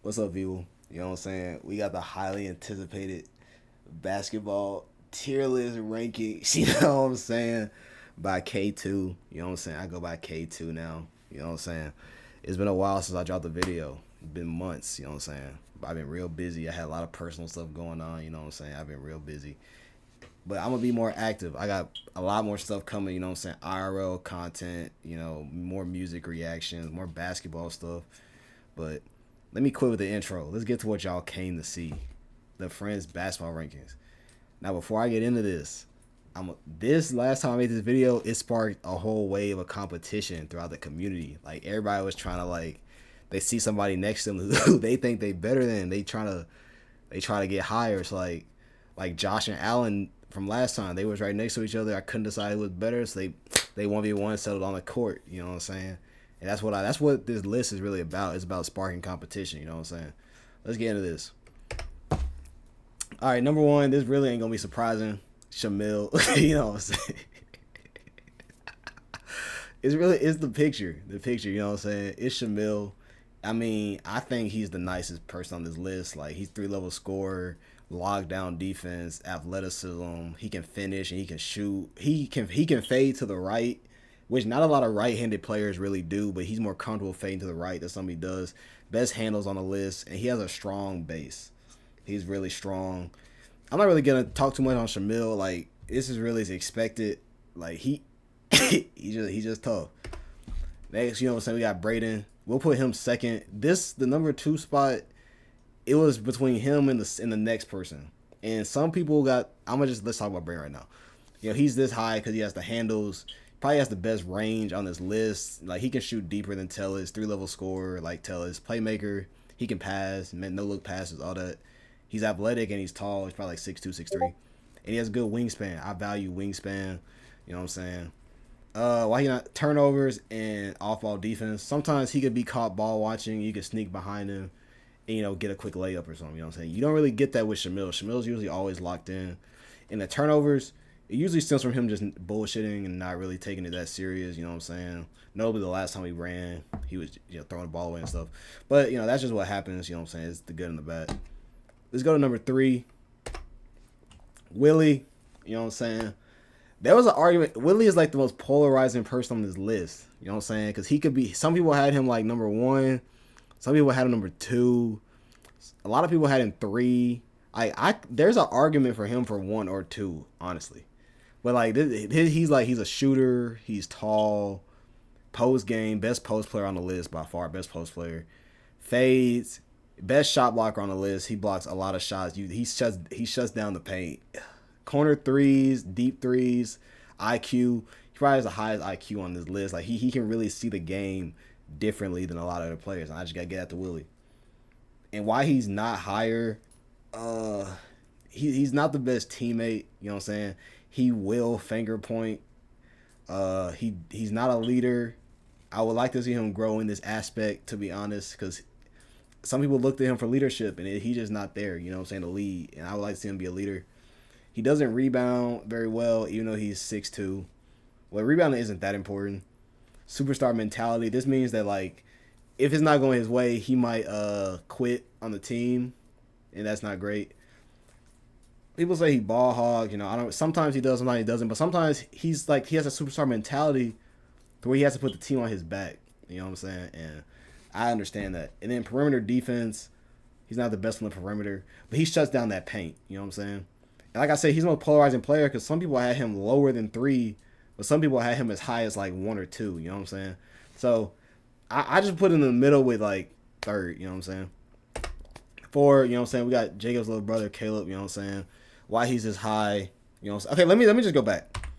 What's up, people? You know what I'm saying? We got the highly anticipated basketball tier list rankings. You know what I'm saying? By K2. You know what I'm saying? I go by K2 now. You know what I'm saying? It's been a while since I dropped a video. It's been months. You know what I'm saying? I've been real busy. I had a lot of personal stuff going on. You know what I'm saying? I've been real busy. But I'm gonna be more active. I got a lot more stuff coming. You know what I'm saying? IRL content. More music reactions, more basketball stuff. But let me quit with the intro. Let's get to what y'all came to see. The Friends basketball rankings. Now, before I get into this, this last time I made this video, it sparked a whole wave of competition throughout the community. Like everybody was trying to they see somebody next to them who they think they better than. They try to get higher. So like Josh and Allen from last time, they was right next to each other. I couldn't decide who was better, so they 1v1 settled on the court. You know what I'm saying? And that's what this list is really about. It's about sparking competition. You know what I'm saying? Let's get into this. All right, number one. This really ain't gonna be surprising. Shamil. You know what I'm saying? It's the picture. The picture. You know what I'm saying? It's Shamil. I mean, I think he's the nicest person on this list. Like he's 3 level scorer, lockdown defense, athleticism. He can finish and he can shoot. He can fade to the right, which not a lot of right-handed players really do. But he's more comfortable fading to the right. That's something he does. Best handles on the list, and he has a strong base. He's really strong. I'm not really gonna talk too much on Shamil. Like this is really as expected. Like he's just tough. Next, you know what I'm saying? We got Braden. We'll put him second. The number 2 spot. It was between him and the next person. And some people got. Let's talk about Braden right now. He's this high because he has the handles. Probably has the best range on this list. Like he can shoot deeper than Tellis. 3 level scorer like Tellis. Playmaker. He can pass. No look passes. All that. He's athletic and he's tall. He's probably like 6'2", 6'3". And he has good wingspan. I value wingspan. You know what I'm saying? Why he not turnovers and off ball defense. Sometimes he could be caught ball watching. You could sneak behind him and get a quick layup or something. You know what I'm saying? You don't really get that with Shamil. Shamil's usually always locked in. And the turnovers, it usually stems from him just bullshitting and not really taking it that serious. You know what I'm saying? Nobody the last time he ran, he was throwing the ball away and stuff. But that's just what happens. You know what I'm saying? It's the good and the bad. Let's go to number 3. Willie. You know what I'm saying? There was an argument. Willie is like the most polarizing person on this list. You know what I'm saying? Because he could be. Some people had him like number 1. Some people had him number 2. A lot of people had him 3. There's an argument for him for 1 or 2, honestly. But like he's a shooter. He's tall. Post game, best post player on the list by far. Best post player. Fades. Best shot blocker on the list. He blocks a lot of shots. He shuts down the paint. Corner threes, deep threes, IQ. He probably has the highest IQ on this list. Like he can really see the game differently than a lot of other players. And I just gotta get at the Willie. And why he's not higher, uh he's not the best teammate, you know what I'm saying? He will finger point. He's not a leader. I would like to see him grow in this aspect, to be honest, because some people look to him for leadership and he's just not there, you know what I'm saying, to lead. And I would like to see him be a leader. He doesn't rebound very well, even though he's 6'2". Well, rebounding isn't that important. Superstar mentality. This means that like, if it's not going his way, he might quit on the team, and that's not great. People say he ball hog. I don't. Sometimes he does, sometimes he doesn't. But sometimes he has a superstar mentality, to where he has to put the team on his back. You know what I'm saying? And I understand that. And then perimeter defense, he's not the best on the perimeter, but he shuts down that paint. You know what I'm saying? And like I said, he's the most polarizing player because some people had him lower than 3, but some people had him as high as like 1 or 2. You know what I'm saying? So I just put him in the middle with like 3rd. You know what I'm saying? 4. You know what I'm saying? We got Jacob's little brother Caleb. You know what I'm saying? Why he's this high? You know what I'm saying? Okay, let me just go back.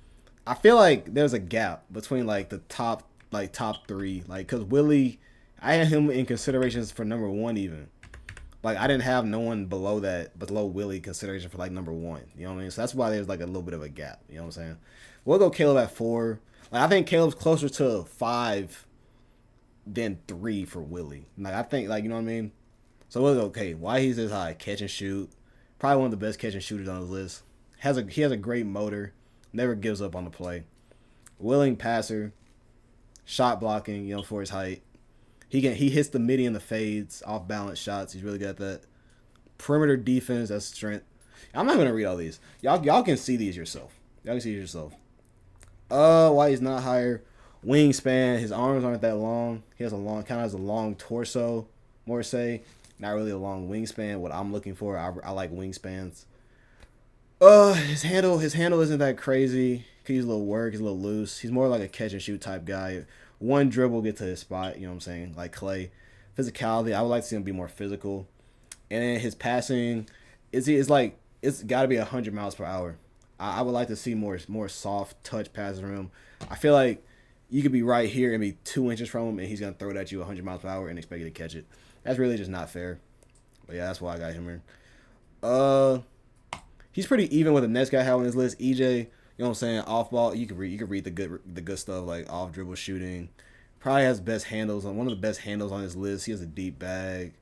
I feel like there's a gap between like the top 3, like because Willie, I had him in considerations for number 1 even. Like I didn't have no one below Willie consideration for like number 1. You know what I mean? So that's why there's like a little bit of a gap. You know what I'm saying? We'll go Caleb at 4. Like I think Caleb's closer to 5 than 3 for Willie. Like I think you know what I mean? So we'll go okay. Why he's this high? Catch and shoot. Probably one of the best catch and shooters on his list. He has a great motor. Never gives up on the play. Willing passer. Shot blocking, for his height. He hits the midi and the fades, off balance shots. He's really good at that. Perimeter defense, that's strength. I'm not gonna read all these. Y'all can see these yourself. Y'all can see these yourself. Why he's not higher? Wingspan. His arms aren't that long. He has a long, kind of has a long torso. More say, not really a long wingspan. What I'm looking for, I like wingspans. His handle isn't that crazy. He use a little work. He's a little loose. He's more like a catch and shoot type guy. One dribble, get to his spot. You know what I'm saying? Like Clay. Physicality, I would like to see him be more physical. And then his passing, it's like it's got to be 100 miles per hour. I would like to see more soft touch passes from him. I feel like you could be right here and be 2 inches from him, and he's gonna throw it at you 100 miles per hour and expect you to catch it. That's really just not fair. But yeah, that's why I got him here. He's pretty even with the next guy I have on his list. EJ, you know what I'm saying? Off ball, you can read the good stuff like off dribble shooting. Probably has best handles on one of the best handles on his list. He has a deep bag,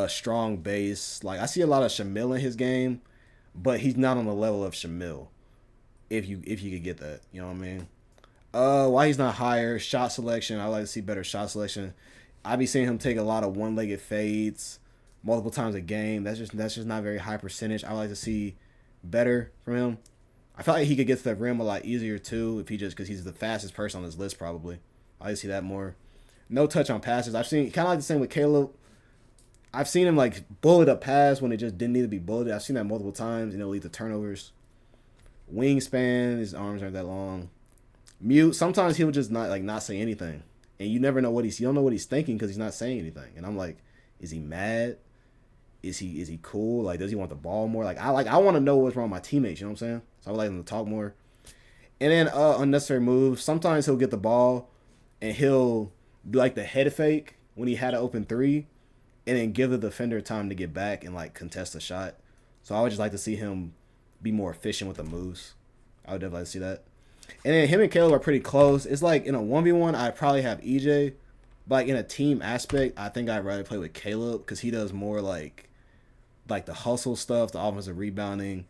strong base. Like I see a lot of Shamil in his game, but he's not on the level of Shamil. If you could get that, you know what I mean. Why he's not higher? Shot selection. I like to see better shot selection. I be seeing him take a lot of one-legged fades multiple times a game. That's just not very high percentage. I would like to see better from him. I feel like he could get to the rim a lot easier too if he just because he's the fastest person on this list probably. I like to see that more. No touch on passes. I've seen kind of like the same with Caleb. I've seen him like bullet a pass when it just didn't need to be bulleted. I've seen that multiple times and it'll lead to turnovers. Wingspan, his arms aren't that long. Mute. Sometimes he'll just not say anything, and you never know you don't know what he's thinking because he's not saying anything. And I'm like, is he mad? Is he cool? Like, does he want the ball more? I want to know what's wrong with my teammates. You know what I'm saying? So I would like him to talk more. And then unnecessary moves. Sometimes he'll get the ball, and he'll do like the head fake when he had an open three, and then give the defender time to get back and like contest a shot. So I would just like to see him be more efficient with the moves. I would definitely like to see that. And then him and Caleb are pretty close. It's like in a 1v1, I'd probably have EJ. But like in a team aspect, I think I'd rather play with Caleb because he does more like the hustle stuff, the offensive rebounding,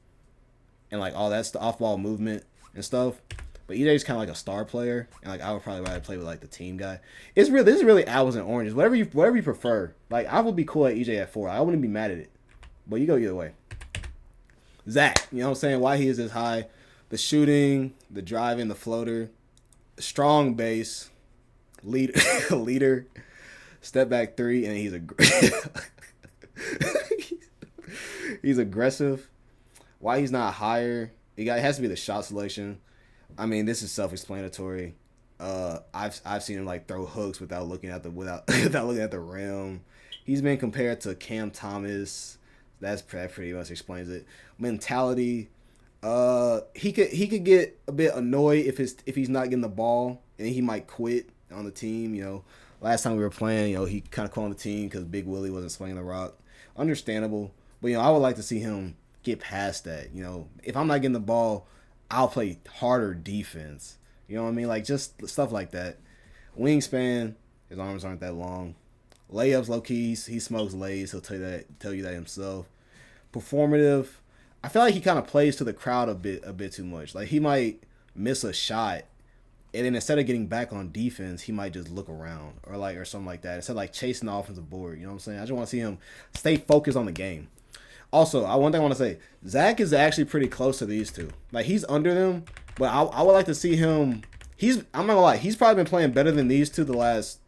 and like all that stuff, off-ball movement and stuff. But EJ's kind of like a star player, and like I would probably rather play with like the team guy. This is really apples and oranges. Whatever you prefer. Like I would be cool at EJ at 4. I wouldn't be mad at it. But you go either way. Zach, you know what I'm saying? Why he is this high? The shooting, the driving, the floater, the strong base, leader, step back three, and he's aggressive. Why he's not higher? It has to be the shot selection. I mean, this is self-explanatory. I've seen him like throw hooks without looking at the without looking at the rim. He's been compared to Cam Thomas. That pretty much explains it. Mentality. He could get a bit annoyed if he's not getting the ball, and he might quit on the team. You know, last time we were playing, he kind of quit on the team because Big Willie wasn't swinging the rock. Understandable, but I would like to see him get past that. If I'm not getting the ball, I'll play harder defense. You know what I mean? Like just stuff like that. Wingspan, his arms aren't that long. Layups, low keys, he smokes lays. He'll tell you that himself. Performative. I feel like he kind of plays to the crowd a bit too much. Like he might miss a shot, and then instead of getting back on defense, he might just look around or something like that. Instead of like chasing the offensive board. You know what I'm saying? I just want to see him stay focused on the game. Also, one thing I want to say, Zach is actually pretty close to these two. Like he's under them, but I would like to see him. I'm not gonna lie, he's probably been playing better than these two the last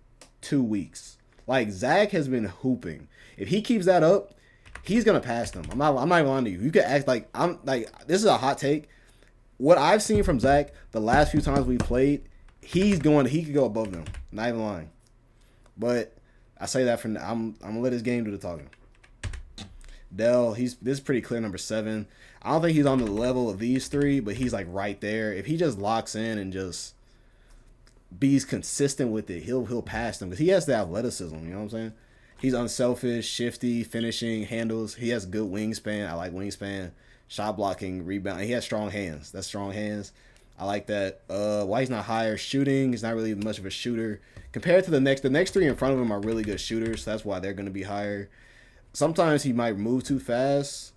2 weeks. Like Zach has been hooping. If he keeps that up, he's gonna pass them. I'm not even lying to you. You could act like this is a hot take. What I've seen from Zach the last few times we played, he could go above them. Not even lying. But I say that I'm gonna let his game do the talking. Dell, this is pretty clear number 7. I don't think he's on the level of these three, but he's like right there. If he just locks in and just be consistent with it, he'll pass them because he has the athleticism. You know what I'm saying? He's unselfish, shifty, finishing, handles. He has good wingspan. I like wingspan. Shot blocking, rebound. He has strong hands. That's strong hands. I like that. Why he's not higher? Shooting. He's not really much of a shooter. Compared to the next three in front of him are really good shooters. So that's why they're going to be higher. Sometimes he might move too fast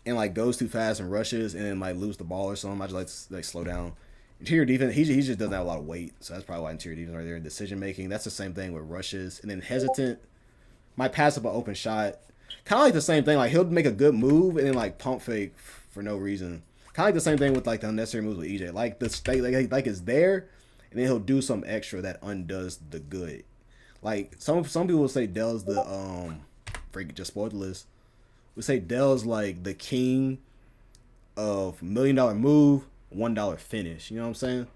and like goes too fast and rushes and then might lose the ball or something. I just like slow down Interior defense, he just doesn't have a lot of weight, so that's probably why interior defense right there. Decision making, that's the same thing with rushes, and then hesitant, might pass up an open shot. Kind of like the same thing. Like he'll make a good move and then like pump fake for no reason. Kind of like the same thing with like the unnecessary moves with EJ. Like the state, like it's there, and then he'll do something extra that undoes the good. Like some people will say Dell's the freak just spoiled the list. We say Dell's like the king of $1 million move, $1 finish. You know what I'm saying?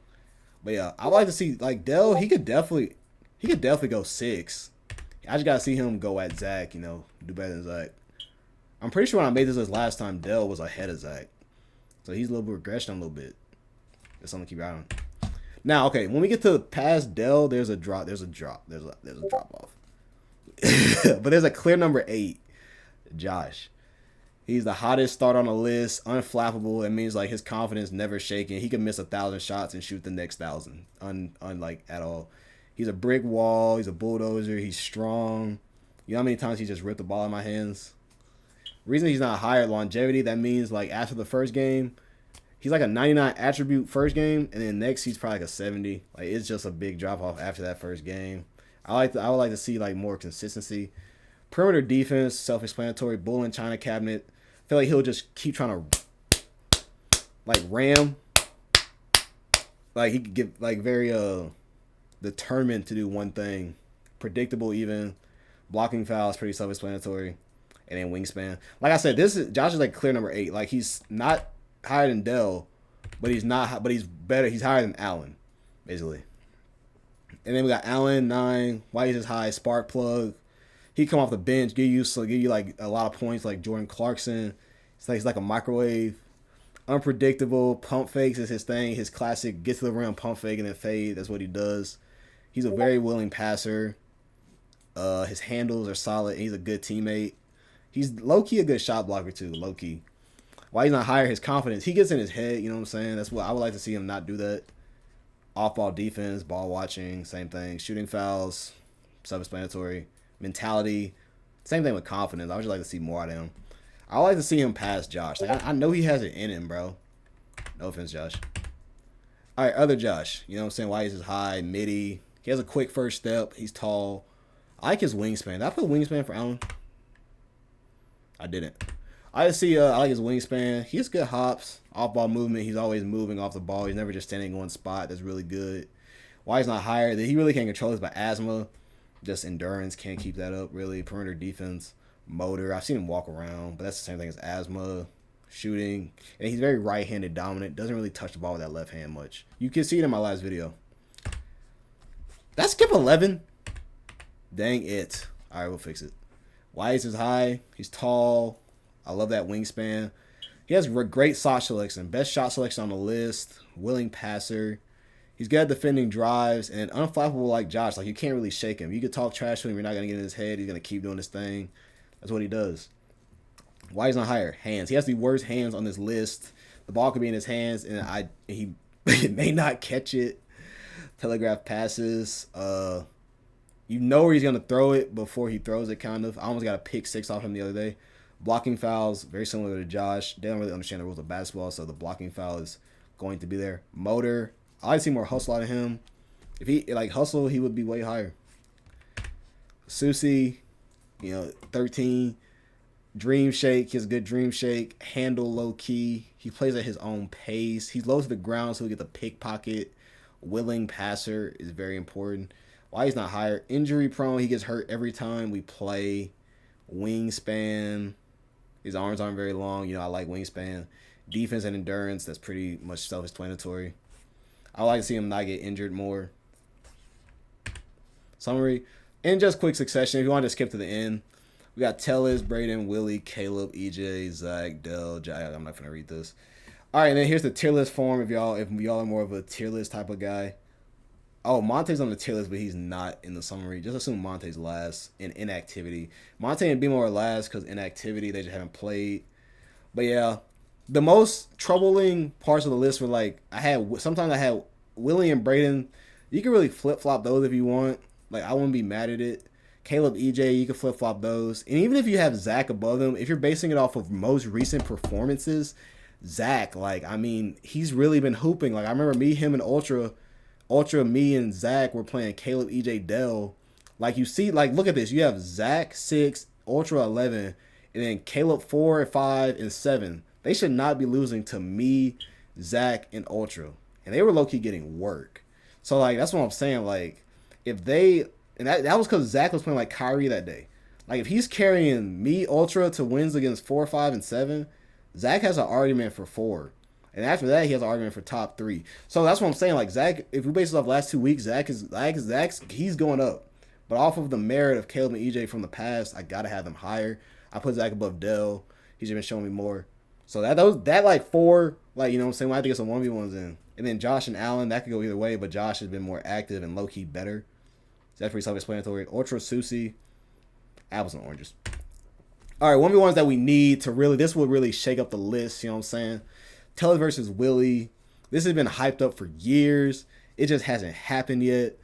But yeah, I would like to see like Dell. He could definitely go 6. I just gotta see him go at Zach. You know, do better than Zach. I'm pretty sure when I made this list last time, Dell was ahead of Zach, so he's a little bit regression a little bit. That's something to keep your eye on. Now, okay, when we get to past Dell, there's a drop. There's a drop off. But there's a clear number 8, Josh. He's the hottest start on the list, unflappable. It means like his confidence never shaken. He can miss 1,000 shots and shoot the next 1,000, unlike at all. He's a brick wall. He's a bulldozer. He's strong. You know how many times he just ripped the ball in my hands? Reason he's not higher longevity, that means like after the first game, he's like a 99 attribute first game, and then next he's probably like a 70. Like it's just a big drop off after that first game. I would like to see like more consistency. Perimeter defense, self-explanatory. Bull in China cabinet. I feel like he'll just keep trying to like ram. Like he could get like very determined to do one thing. Predictable even. Blocking fouls, pretty self-explanatory. And then wingspan. Like I said, Josh is like clear number 8. Like he's not higher than Dell, but he's better. He's higher than Allen, basically. And then we got Allen 9. Why he's high? Spark plug. He come off the bench, give you like a lot of points, like Jordan Clarkson. He's like a microwave. Unpredictable. Pump fakes is his thing. His classic get to the rim, pump fake, and then fade. That's what he does. He's a very willing passer. His handles are solid. He's a good teammate. He's low-key a good shot blocker, too. Low-key. Why he's not higher, his confidence. He gets in his head, you know what I'm saying? That's what I would like to see him not do that. Off-ball defense, ball watching, same thing. Shooting fouls, self-explanatory. Mentality, same thing with confidence. I would just like to see more out of him. I would like to see him pass Josh. Like I know he has it in him, bro. No offense, Josh. All right, other Josh. You know what I'm saying? Why he's high, midi. He has a quick first step. He's tall. I like his wingspan. Did I put wingspan for Allen? I didn't. I like his wingspan. He has good hops, off-ball movement. He's always moving off the ball. He's never just standing in one spot. That's really good. Why he's not higher? He really can't control this by asthma. Just endurance. Can't keep that up, really. Perimeter defense. Motor. I've seen him walk around, but that's the same thing as asthma. Shooting. And he's very right-handed dominant. Doesn't really touch the ball with that left hand much. You can see it in my last video. That's skip 11. Dang it. All right, we'll fix it. Why is his high? He's tall. I love that wingspan. He has great shot selection. Best shot selection on the list. Willing passer. He's good at defending drives and unflappable like Josh. Like you can't really shake him. You could talk trash to him. You're not going to get in his head. He's going to keep doing his thing. That's what he does. Why he's not higher? Hands. He has the worst hands on this list. The ball could be in his hands and he may not catch it. Telegraph passes. You know where he's going to throw it before he throws it, kind of. I almost got a pick 6 off him the other day. Blocking fouls, very similar to Josh. They don't really understand the rules of basketball, so the blocking foul is going to be there. Motor, I like to see more hustle out of him. If he like hustle, he would be way higher. Susie, 13. Dream shake, he has a good dream shake. Handle low key. He plays at his own pace. He's low to the ground, so he get the pickpocket. Willing passer is very important. Why he's not higher? Injury prone. He gets hurt every time we play. Wingspan. His arms aren't very long. I like wingspan. Defense and endurance. That's pretty much self-explanatory. I would like to see him not get injured more. Summary. In just quick succession, if you want to skip to the end, we got Tellez, Braden, Willie, Caleb, EJ, Zach, Dell, Jai. I'm not going to read this. All right, and then here's the tier list form if y'all are more of a tier list type of guy. Oh, Monte's on the tier list, but he's not in the summary. Just assume Monte's last in inactivity. Monte and BMO are last because inactivity. They just haven't played. But yeah, the most troubling parts of the list were like sometimes I had Willie and Braden. You can really flip-flop those if you want. Like, I wouldn't be mad at it. Caleb, EJ, you can flip-flop those. And even if you have Zach above them, if you're basing it off of most recent performances, Zach, like, I mean, he's really been hooping. Like, I remember me, him, and Ultra, me and Zach were playing Caleb, EJ, Dell. Like, you see, like, look at this. You have Zach 6, Ultra 11, and then Caleb 4, 5, and 7. They should not be losing to me, Zach, and Ultra. And they were low key getting work. So, like, that's what I'm saying. Like, if they, and that was because Zach was playing like Kyrie that day. Like, if he's carrying me, Ultra, to wins against 4, 5, and 7, Zach has an argument for 4. And after that, he has an argument for top 3. So that's what I'm saying. Like, Zach, if we base it off last 2 weeks, Zach's he's going up. But off of the merit of Caleb and EJ from the past, I gotta have them higher. I put Zach above Dell. He's just been showing me more. So that like 4, like, you know what I'm saying, I have to get some 1v1s in. And then Josh and Allen, that could go either way, but Josh has been more active and low key better. So that's pretty self-explanatory. Ultra Susie, apples and oranges. All right, 1v1s that we need to really, this will really shake up the list, you know what I'm saying? Tellez versus Willie. This has been hyped up for years. It just hasn't happened yet.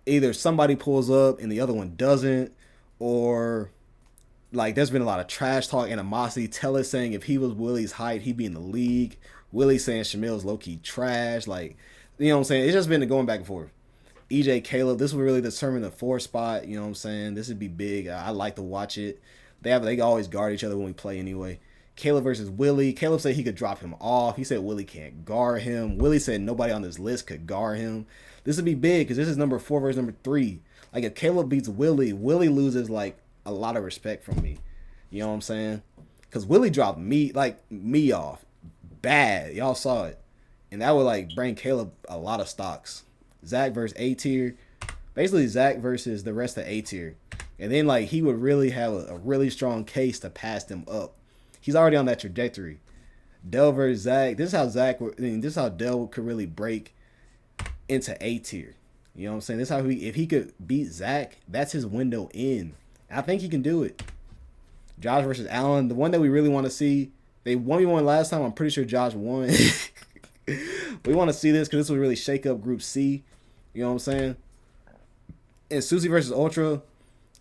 Either somebody pulls up and the other one doesn't, or like there's been a lot of trash talk, animosity. Tellez saying if he was Willie's height, he'd be in the league. Willie saying Shamil's low-key trash. Like, you know what I'm saying? It's just been going back and forth. EJ, Caleb, this will really determine the 4 spot. You know what I'm saying? This would be big. I like to watch it. They always guard each other when we play anyway. Caleb versus Willie. Caleb said he could drop him off. He said Willie can't guard him. Willie said nobody on this list could guard him. This would be big because this is number 4 versus number 3. Like, if Caleb beats Willie, Willie loses, like, a lot of respect from me. You know what I'm saying? Because Willie dropped me off. Bad. Y'all saw it. And that would, like, bring Caleb a lot of stocks. Zach versus A tier. Basically, Zach versus the rest of A tier. And then, like, he would really have a really strong case to pass them up. He's already on that trajectory. Dell versus Zach. This is how Dell could really break into A tier. You know what I'm saying? This is how if he could beat Zach, that's his window in. I think he can do it. Josh versus Allen. The one that we really want to see. They 1v1 last time. I'm pretty sure Josh won. We want to see this because this will really shake up Group C. You know what I'm saying? And Susie versus Ultra.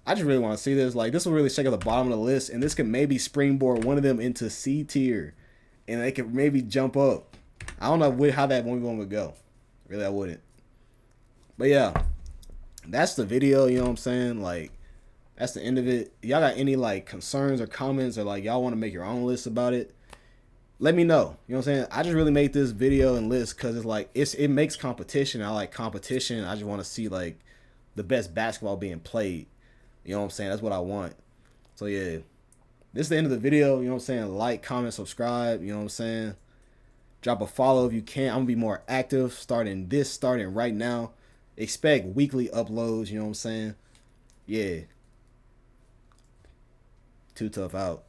I just really want to see this. Like, this will really shake up the bottom of the list, and this could maybe springboard one of them into C tier, and they could maybe jump up. I don't know how that 1v1 would go. Really, I wouldn't. But yeah, that's the video. You know what I'm saying? Like, that's the end of it. Y'all got any like concerns or comments, or like y'all want to make your own list about it? Let me know. You know what I'm saying? I just really made this video and list because it's like it makes competition. I like competition. I just want to see like the best basketball being played. You know what I'm saying? That's what I want. So yeah, this is the end of the video. You know what I'm saying? Like, comment, subscribe. You know what I'm saying? Drop a follow if you can. I'm gonna be more active starting right now. Expect weekly uploads. You know what I'm saying? Yeah. Too Tough out.